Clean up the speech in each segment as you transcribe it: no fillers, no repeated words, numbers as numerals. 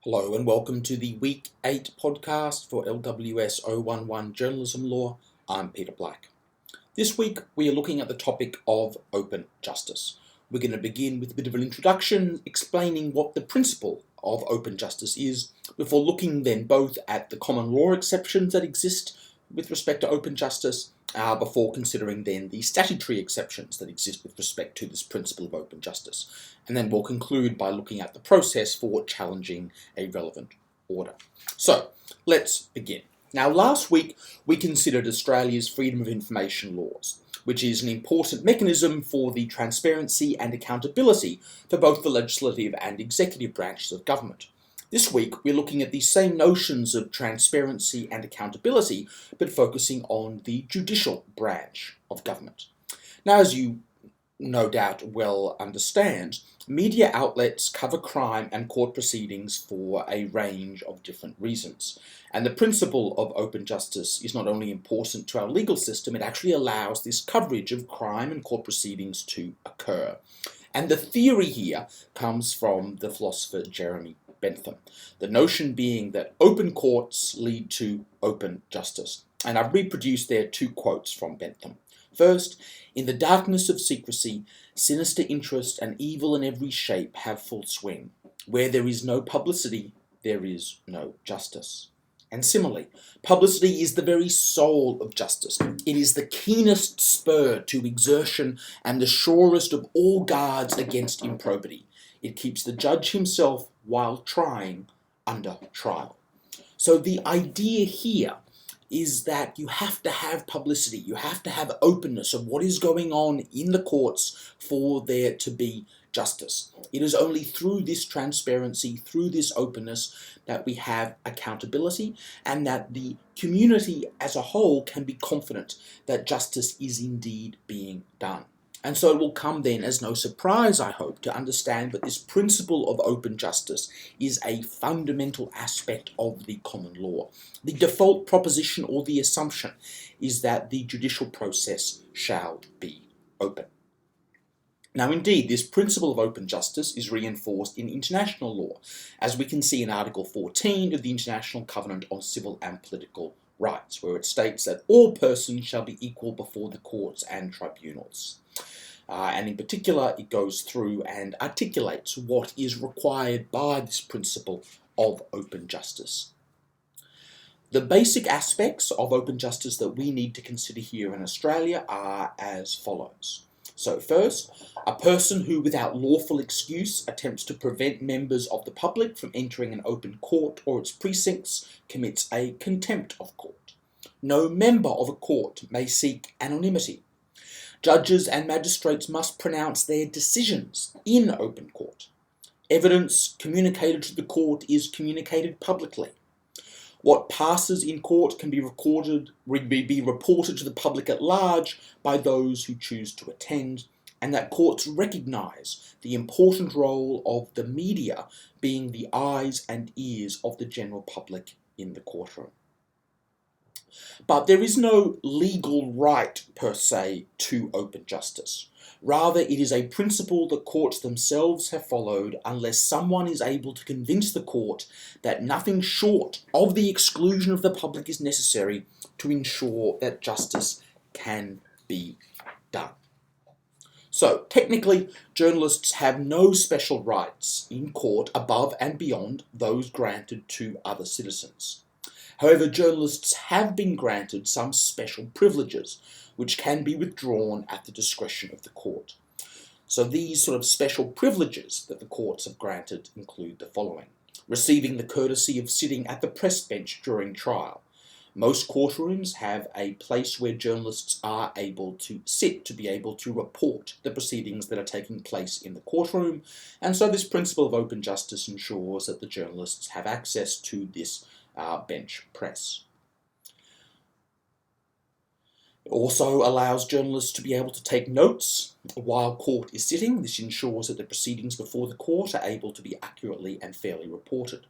Hello and welcome to the Week 8 podcast for LWS011 Journalism Law. I'm Peter Black. This week we are looking at the topic of open justice. We're going to begin with a bit of an introduction explaining what the principle of open justice is, before looking then both at the common law exceptions that exist with respect to open justice, before considering then the statutory exceptions that exist with respect to this principle of open justice. And then we'll conclude by looking at the process for challenging a relevant order. So, let's begin. Now, last week we considered Australia's freedom of information laws, which is an important mechanism for the transparency and accountability for both the legislative and executive branches of government. This week, we're looking at these same notions of transparency and accountability, but focusing on the judicial branch of government. Now, as you no doubt well understand, media outlets cover crime and court proceedings for a range of different reasons. And the principle of open justice is not only important to our legal system, it actually allows this coverage of crime and court proceedings to occur. And the theory here comes from the philosopher Jeremy Bentham. The notion being that open courts lead to open justice. And I've reproduced there two quotes from Bentham. First, in the darkness of secrecy, sinister interest and evil in every shape have full swing. Where there is no publicity, there is no justice. And similarly, publicity is the very soul of justice. It is the keenest spur to exertion and the surest of all guards against improbity. It keeps the judge himself while trying under trial. So the idea here is that you have to have publicity, you have to have openness of what is going on in the courts for there to be justice. It is only through this transparency, through this openness, that we have accountability and that the community as a whole can be confident that justice is indeed being done. And so it will come then as no surprise, I hope, to understand that this principle of open justice is a fundamental aspect of the common law. The default proposition or the assumption is that the judicial process shall be open. Now, indeed, this principle of open justice is reinforced in international law, as we can see in Article 14 of the International Covenant on Civil and Political Rights, where it states that all persons shall be equal before the courts and tribunals. And in particular, it goes through and articulates what is required by this principle of open justice. The basic aspects of open justice that we need to consider here in Australia are as follows. So first, a person who without lawful excuse attempts to prevent members of the public from entering an open court or its precincts commits a contempt of court. No member of a court may seek anonymity. Judges and magistrates must pronounce their decisions in open court. Evidence communicated to the court is communicated publicly. What passes in court can be reported to the public at large by those who choose to attend, and that courts recognise the important role of the media being the eyes and ears of the general public in the courtroom. But there is no legal right per se to open justice. Rather, it is a principle that courts themselves have followed unless someone is able to convince the court that nothing short of the exclusion of the public is necessary to ensure that justice can be done. So, technically, journalists have no special rights in court above and beyond those granted to other citizens. However, journalists have been granted some special privileges, which can be withdrawn at the discretion of the court. So these sort of special privileges that the courts have granted include the following. Receiving the courtesy of sitting at the press bench during trial. Most courtrooms have a place where journalists are able to sit to be able to report the proceedings that are taking place in the courtroom, and so this principle of open justice ensures that the journalists have access to this bench press. It also allows journalists to be able to take notes while court is sitting. This ensures that the proceedings before the court are able to be accurately and fairly reported.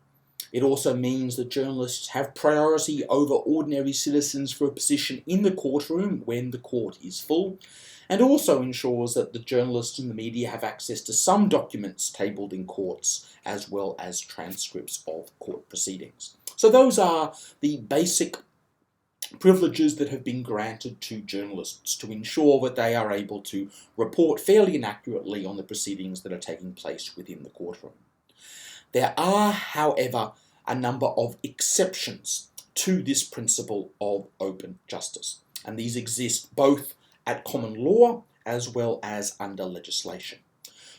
It also means that journalists have priority over ordinary citizens for a position in the courtroom when the court is full. and also ensures that the journalists and the media have access to some documents tabled in courts, as well as transcripts of court proceedings. So those are the basic privileges that have been granted to journalists to ensure that they are able to report fairly and accurately on the proceedings that are taking place within the courtroom. There are, however, a number of exceptions to this principle of open justice, and these exist both at common law as well as under legislation.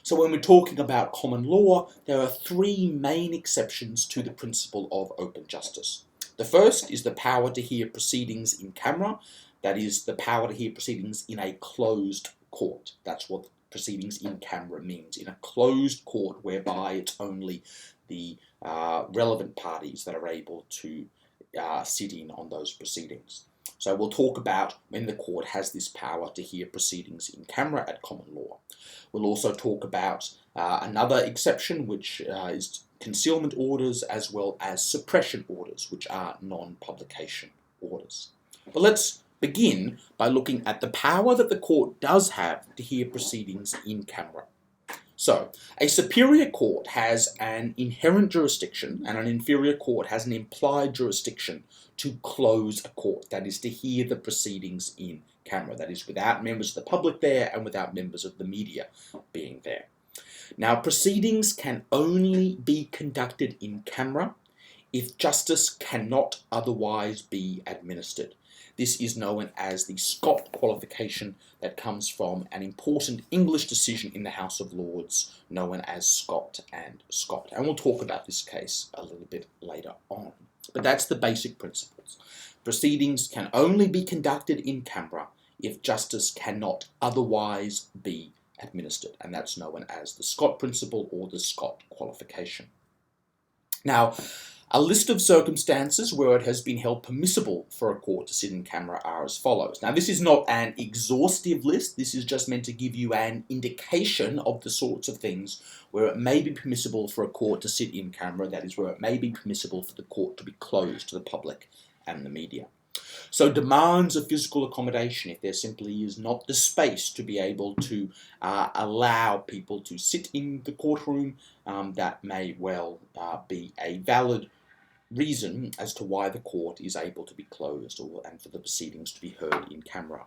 So when we're talking about common law, there are three main exceptions to the principle of open justice. The first is the power to hear proceedings in camera, that is, the power to hear proceedings in a closed court. That's what proceedings in camera means, in a closed court whereby it's only the relevant parties that are able to sit in on those proceedings. So we'll talk about when the court has this power to hear proceedings in camera at common law. We'll also talk about another exception, which is concealment orders, as well as suppression orders, which are non-publication orders. But let's begin by looking at the power that the court does have to hear proceedings in camera. So, a superior court has an inherent jurisdiction, and an inferior court has an implied jurisdiction to close a court, that is, to hear the proceedings in camera, that is, without members of the public there and without members of the media being there. Now, proceedings can only be conducted in camera if justice cannot otherwise be administered. This is known as the Scott Qualification, that comes from an important English decision in the House of Lords known as Scott and Scott. And we'll talk about this case a little bit later on. But that's the basic principles. Proceedings can only be conducted in camera if justice cannot otherwise be administered, and that's known as the Scott Principle or the Scott Qualification. Now, a list of circumstances where it has been held permissible for a court to sit in camera are as follows. Now, this is not an exhaustive list. This is just meant to give you an indication of the sorts of things where it may be permissible for a court to sit in camera, that is, where it may be permissible for the court to be closed to the public and the media. So demands of physical accommodation, if there simply is not the space to be able to allow people to sit in the courtroom, that may well be a valid reason as to why the court is able to be closed and for the proceedings to be heard in camera.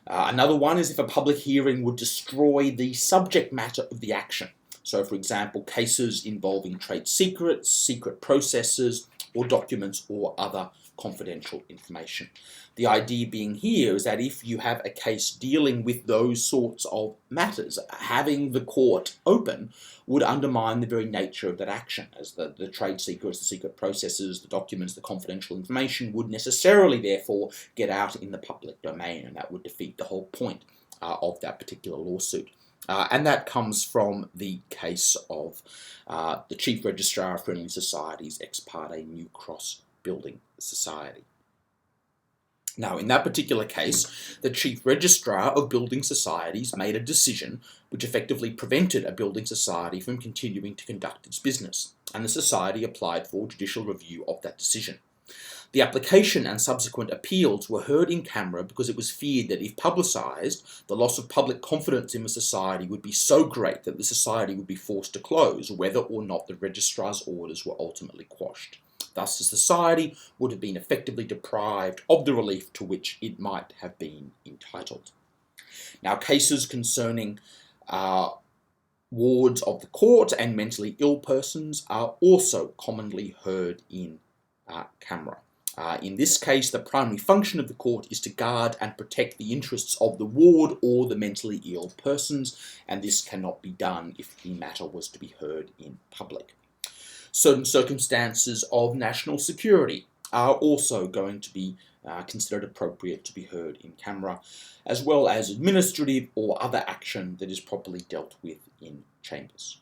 Another one is if a public hearing would destroy the subject matter of the action. So, for example, cases involving trade secrets, secret processes, or documents or other confidential information. The idea being here is that if you have a case dealing with those sorts of matters, having the court open would undermine the very nature of that action, as the trade secrets, the secret processes, the documents, the confidential information would necessarily therefore get out in the public domain, and that would defeat the whole point of that particular lawsuit. And that comes from the case of the Chief Registrar of Friendly Societies ex parte New Cross Building Society. Now, in that particular case, the Chief Registrar of Building Societies made a decision which effectively prevented a building society from continuing to conduct its business, and the society applied for judicial review of that decision. The application and subsequent appeals were heard in camera because it was feared that if publicised, the loss of public confidence in the society would be so great that the society would be forced to close, whether or not the registrar's orders were ultimately quashed. Thus, the society would have been effectively deprived of the relief to which it might have been entitled. Now, cases concerning wards of the court and mentally ill persons are also commonly heard in camera. In this case, the primary function of the court is to guard and protect the interests of the ward or the mentally ill persons, and this cannot be done if the matter was to be heard in public. Certain circumstances of national security are also going to be considered appropriate to be heard in camera, as well as administrative or other action that is properly dealt with in chambers.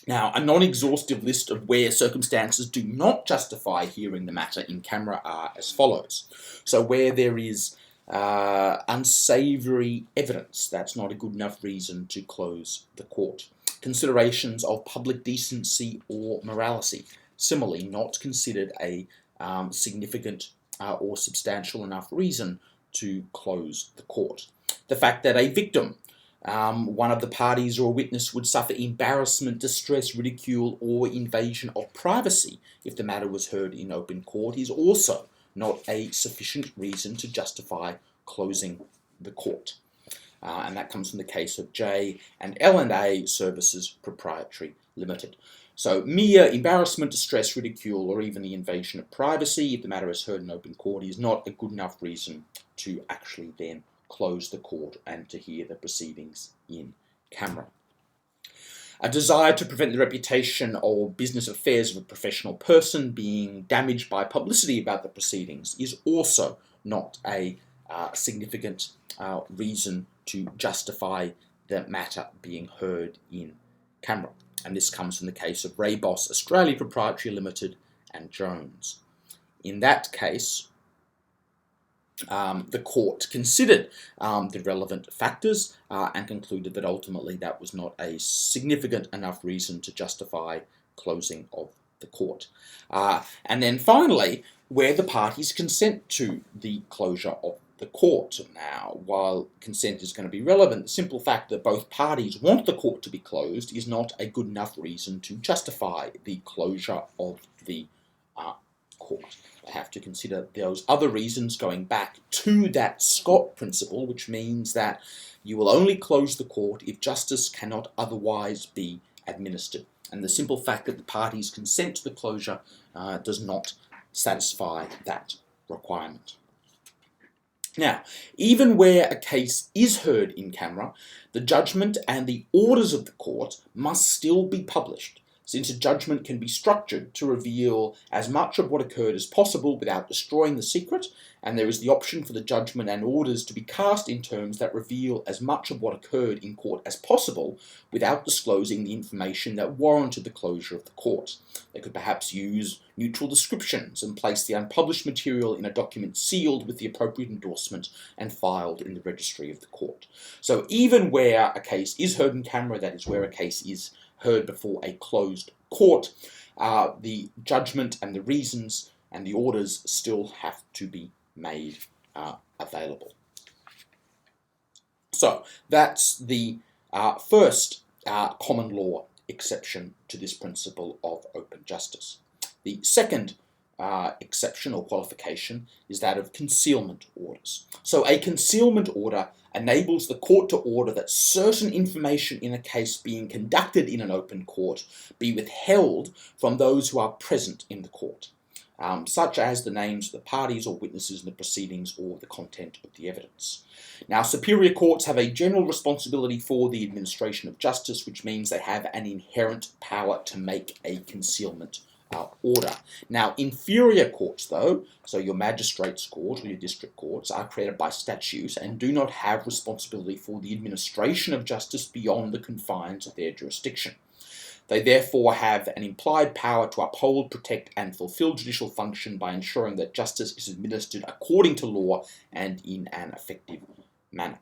Now, a non-exhaustive list of where circumstances do not justify hearing the matter in camera are as follows. So where there is unsavoury evidence, that's not a good enough reason to close the court. Considerations of public decency or morality, similarly not considered a significant or substantial enough reason to close the court. The fact that a victim, one of the parties or a witness, would suffer embarrassment, distress, ridicule, or invasion of privacy if the matter was heard in open court is also not a sufficient reason to justify closing the court. And that comes from the case of J and L&A Services Proprietary Limited. So mere embarrassment, distress, ridicule, or even the invasion of privacy if the matter is heard in open court is not a good enough reason to actually then close the court and to hear the proceedings in camera. A desire to prevent the reputation or business affairs of a professional person being damaged by publicity about the proceedings is also not a significant reason to justify the matter being heard in camera. And this comes from the case of Raybos Australia Proprietary Limited and Jones. In that case, the court considered the relevant factors and concluded that ultimately that was not a significant enough reason to justify closing of the court. And then finally, where the parties consent to the closure of the court. Now, while consent is going to be relevant, the simple fact that both parties want the court to be closed is not a good enough reason to justify the closure of the court. They have to consider those other reasons going back to that Scott principle, which means that you will only close the court if justice cannot otherwise be administered. And the simple fact that the parties consent to the closure does not satisfy that requirement. Now, even where a case is heard in camera, the judgment and the orders of the court must still be published, since a judgment can be structured to reveal as much of what occurred as possible without destroying the secret, and there is the option for the judgment and orders to be cast in terms that reveal as much of what occurred in court as possible without disclosing the information that warranted the closure of the court. They could perhaps use neutral descriptions and place the unpublished material in a document sealed with the appropriate endorsement and filed in the registry of the court. So even where a case is heard in camera, that is where a case is heard before a closed court, the judgment and the reasons and the orders still have to be made available. So that's the first common law exception to this principle of open justice. The second exception or qualification is that of concealment orders. So a concealment order enables the court to order that certain information in a case being conducted in an open court be withheld from those who are present in the court, such as the names of the parties or witnesses in the proceedings or the content of the evidence. Now, superior courts have a general responsibility for the administration of justice, which means they have an inherent power to make a concealment order. Now, inferior courts, though, so your magistrates' court or your district courts, are created by statute and do not have responsibility for the administration of justice beyond the confines of their jurisdiction. They therefore have an implied power to uphold, protect, and fulfill judicial function by ensuring that justice is administered according to law and in an effective manner.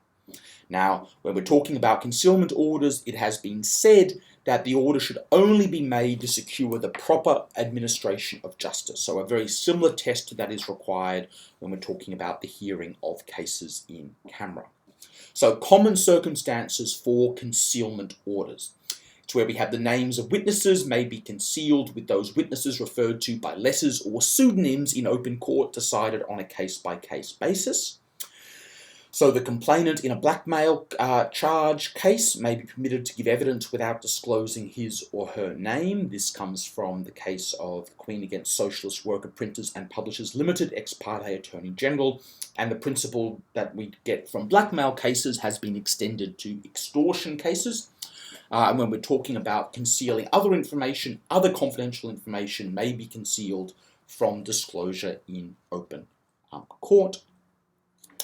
Now, when we're talking about concealment orders, it has been said that the order should only be made to secure the proper administration of justice. So a very similar test to that is required when we're talking about the hearing of cases in camera. So common circumstances for concealment orders. It's where we have the names of witnesses may be concealed, with those witnesses referred to by letters or pseudonyms in open court decided on a case-by-case basis. So the complainant in a blackmail charge case may be permitted to give evidence without disclosing his or her name. This comes from the case of the Queen against Socialist Worker Printers and Publishers Limited, ex parte Attorney General, and the principle that we get from blackmail cases has been extended to extortion cases. And when we're talking about concealing other information, other confidential information may be concealed from disclosure in open court.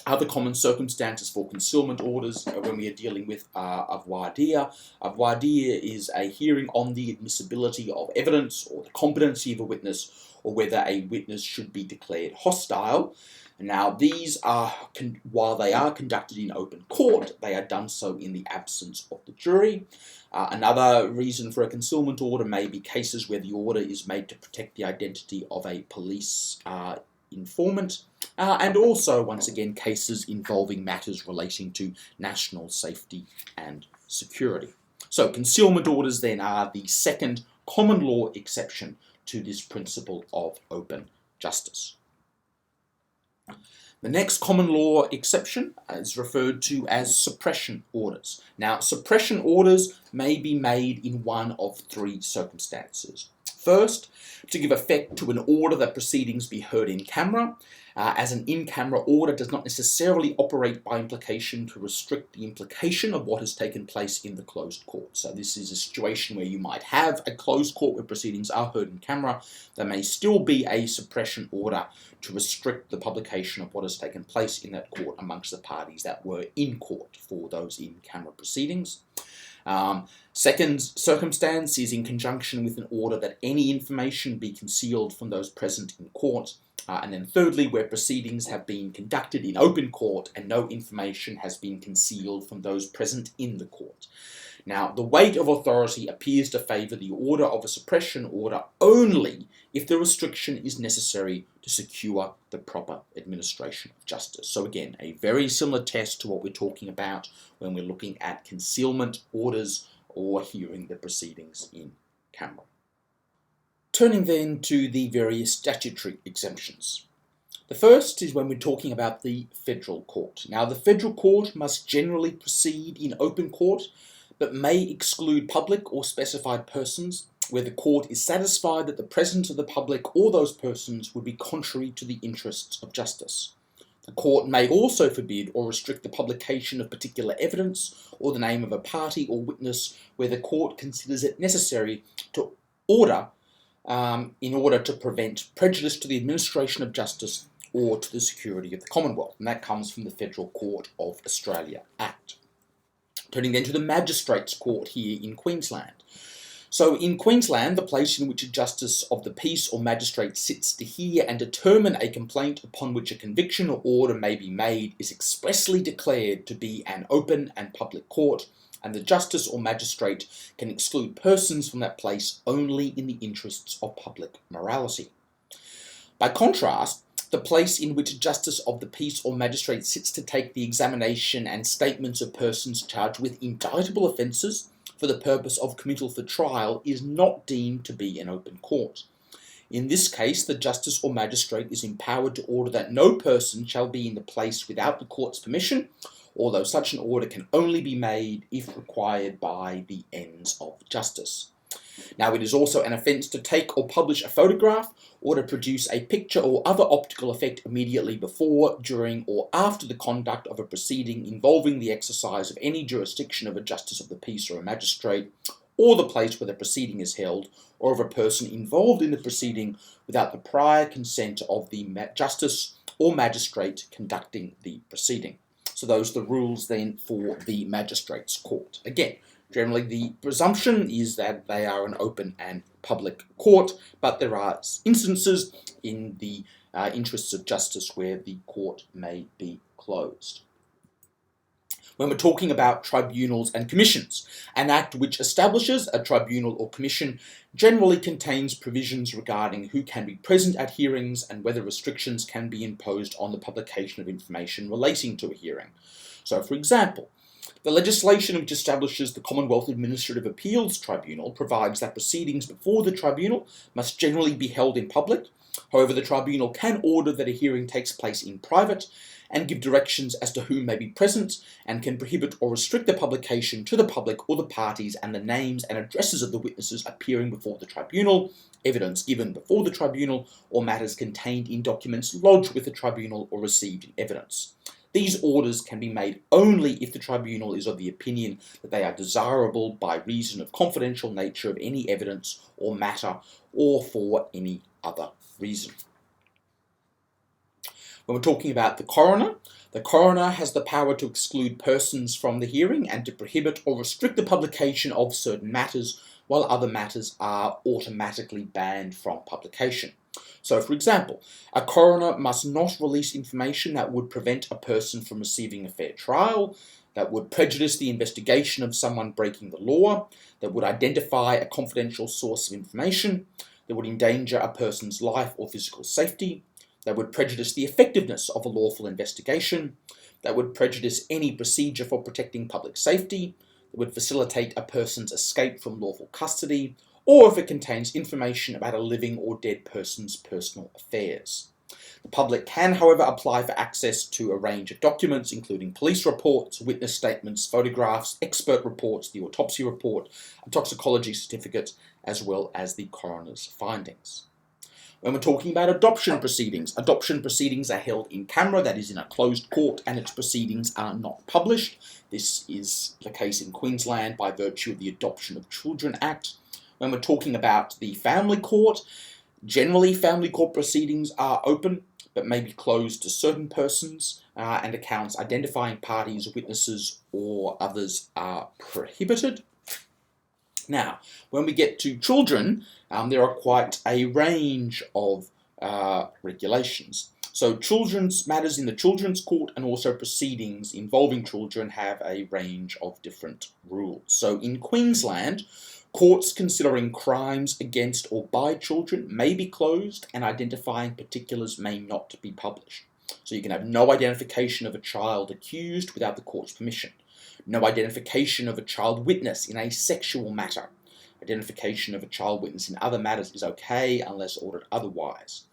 Other common circumstances for concealment orders when we are dealing with a voir dire. A voir dire is a hearing on the admissibility of evidence or the competency of a witness, or whether a witness should be declared hostile. Now, these are, while they are conducted in open court, they are done so in the absence of the jury. Another reason for a concealment order may be cases where the order is made to protect the identity of a police informant, and also, once again, cases involving matters relating to national safety and security. So concealment orders then are the second common law exception to this principle of open justice. The next common law exception is referred to as suppression orders. Now, suppression orders may be made in one of three circumstances. First, to give effect to an order that proceedings be heard in camera, as an in-camera order does not necessarily operate by implication to restrict the implication of what has taken place in the closed court. So this is a situation where you might have a closed court where proceedings are heard in camera. There may still be a suppression order to restrict the publication of what has taken place in that court amongst the parties that were in court for those in-camera proceedings. Second circumstance is in conjunction with an order that any information be concealed from those present in court. And then thirdly, where proceedings have been conducted in open court and no information has been concealed from those present in the court. Now, the weight of authority appears to favour the order of a suppression order only if the restriction is necessary to secure the proper administration of justice. So again, a very similar test to what we're talking about when we're looking at concealment orders or hearing the proceedings in camera. Turning then to the various statutory exemptions. The first is when we're talking about the federal court. Now, the federal court must generally proceed in open court, but may exclude public or specified persons where the court is satisfied that the presence of the public or those persons would be contrary to the interests of justice. The court may also forbid or restrict the publication of particular evidence or the name of a party or witness where the court considers it necessary to order in order to prevent prejudice to the administration of justice or to the security of the Commonwealth. And that comes from the Federal Court of Australia Act. Turning then to the Magistrates' Court here in Queensland. So in Queensland, the place in which a Justice of the Peace or Magistrate sits to hear and determine a complaint upon which a conviction or order may be made is expressly declared to be an open and public court, and the Justice or Magistrate can exclude persons from that place only in the interests of public morality. By contrast, the place in which a Justice of the Peace or Magistrate sits to take the examination and statements of persons charged with indictable offences for the purpose of committal for trial is not deemed to be an open court. In this case, the Justice or Magistrate is empowered to order that no person shall be in the place without the court's permission, although such an order can only be made if required by the ends of justice. Now, it is also an offence to take or publish a photograph or to produce a picture or other optical effect immediately before, during, or after the conduct of a proceeding involving the exercise of any jurisdiction of a Justice of the Peace or a Magistrate, or the place where the proceeding is held, or of a person involved in the proceeding without the prior consent of the Justice or Magistrate conducting the proceeding. So those are the rules then for the Magistrates' Court. Again, generally the presumption is that they are an open and public court, but there are instances in the interests of justice where the court may be closed. When we're talking about tribunals and commissions, an act which establishes a tribunal or commission generally contains provisions regarding who can be present at hearings and whether restrictions can be imposed on the publication of information relating to a hearing. So, for example, the legislation which establishes the Commonwealth Administrative Appeals Tribunal provides that proceedings before the tribunal must generally be held in public. However, the tribunal can order that a hearing takes place in private and give directions as to who may be present, and can prohibit or restrict the publication to the public or the parties and the names and addresses of the witnesses appearing before the tribunal, evidence given before the tribunal, or matters contained in documents lodged with the tribunal or received in evidence. These orders can be made only if the tribunal is of the opinion that they are desirable by reason of confidential nature of any evidence or matter, or for any other reason. When we're talking about the coroner has the power to exclude persons from the hearing and to prohibit or restrict the publication of certain matters, while other matters are automatically banned from publication. So, for example, a coroner must not release information that would prevent a person from receiving a fair trial, that would prejudice the investigation of someone breaking the law, that would identify a confidential source of information, that would endanger a person's life or physical safety, That would prejudice the effectiveness of a lawful investigation. That would prejudice any procedure for protecting public safety. That would facilitate a person's escape from lawful custody, or if it contains information about a living or dead person's personal affairs. The public can, however, apply for access to a range of documents, including police reports, witness statements, photographs, expert reports, the autopsy report, a toxicology certificate, as well as the coroner's findings. When we're talking about adoption proceedings are held in camera, that is in a closed court, and its proceedings are not published. This is the case in Queensland by virtue of the Adoption of Children Act. When we're talking about the family court, generally family court proceedings are open, but may be closed to certain persons, and accounts identifying parties, witnesses, or others are prohibited. Now, when we get to children, there are quite a range of regulations. So children's matters in the children's court and also proceedings involving children have a range of different rules. So in Queensland, courts considering crimes against or by children may be closed, and identifying particulars may not be published. So you can have no identification of a child accused without the court's permission. No identification of a child witness in a sexual matter. Identification of a child witness in other matters is okay unless ordered otherwise.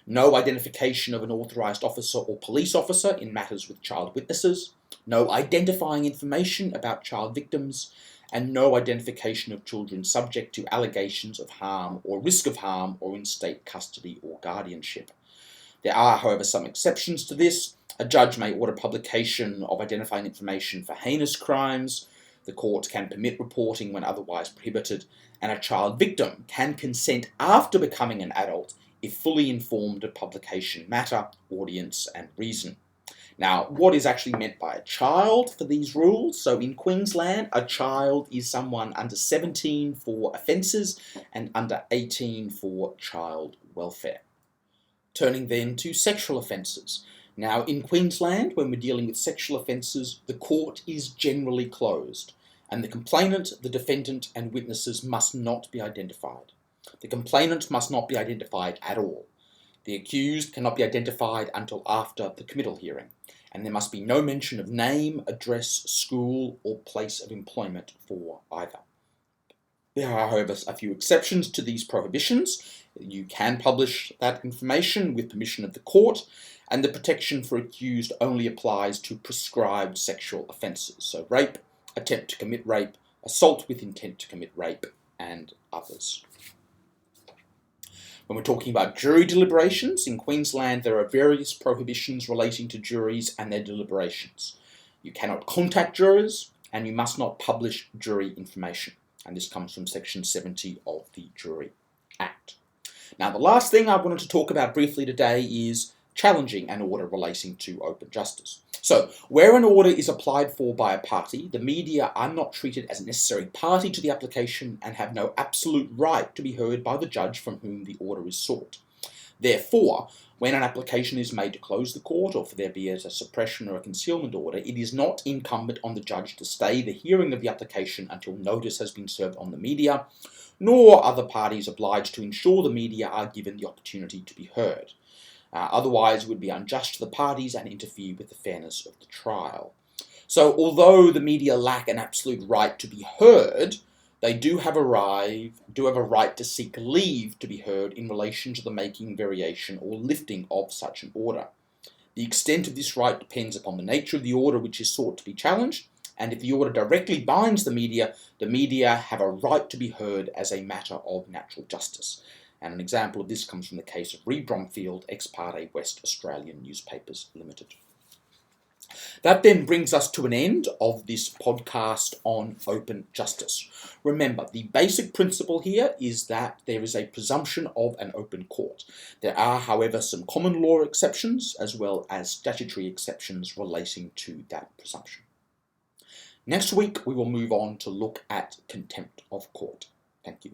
No identification of an authorised officer or police officer in matters with child witnesses. No identifying information about child victims. And no identification of children subject to allegations of harm or risk of harm or in state custody or guardianship. There are, however, some exceptions to this. A judge may order publication of identifying information for heinous crimes. The court can permit reporting when otherwise prohibited. And a child victim can consent after becoming an adult if fully informed of publication matter, audience, and reason. Now, what is actually meant by a child for these rules? So in Queensland, a child is someone under 17 for offences and under 18 for child welfare. Turning then to sexual offences. Now, in Queensland, when we're dealing with sexual offences, the court is generally closed, and the complainant, the defendant, and witnesses must not be identified. The complainant must not be identified at all. The accused cannot be identified until after the committal hearing, and there must be no mention of name, address, school, or place of employment for either. There are, however, a few exceptions to these prohibitions. You can publish that information with permission of the court, and the protection for accused only applies to prescribed sexual offences, so rape, attempt to commit rape, assault with intent to commit rape, and others. When we're talking about jury deliberations, in Queensland there are various prohibitions relating to juries and their deliberations. You cannot contact jurors, and you must not publish jury information. And this comes from Section 70 of the Jury Act. Now, the last thing I wanted to talk about briefly today is challenging an order relating to open justice. So, where an order is applied for by a party, the media are not treated as a necessary party to the application and have no absolute right to be heard by the judge from whom the order is sought. Therefore, when an application is made to close the court, or for there be a suppression or a concealment order, it is not incumbent on the judge to stay the hearing of the application until notice has been served on the media, nor are the parties obliged to ensure the media are given the opportunity to be heard. Otherwise, it would be unjust to the parties and interfere with the fairness of the trial. So, although the media lack an absolute right to be heard, they do have a right to seek leave to be heard in relation to the making, variation, or lifting of such an order. The extent of this right depends upon the nature of the order which is sought to be challenged, and if the order directly binds the media have a right to be heard as a matter of natural justice. And an example of this comes from the case of Reed Bromfield, ex parte West Australian Newspapers Limited. That then brings us to an end of this podcast on open justice. Remember, the basic principle here is that there is a presumption of an open court. There are, however, some common law exceptions as well as statutory exceptions relating to that presumption. Next week, we will move on to look at contempt of court. Thank you.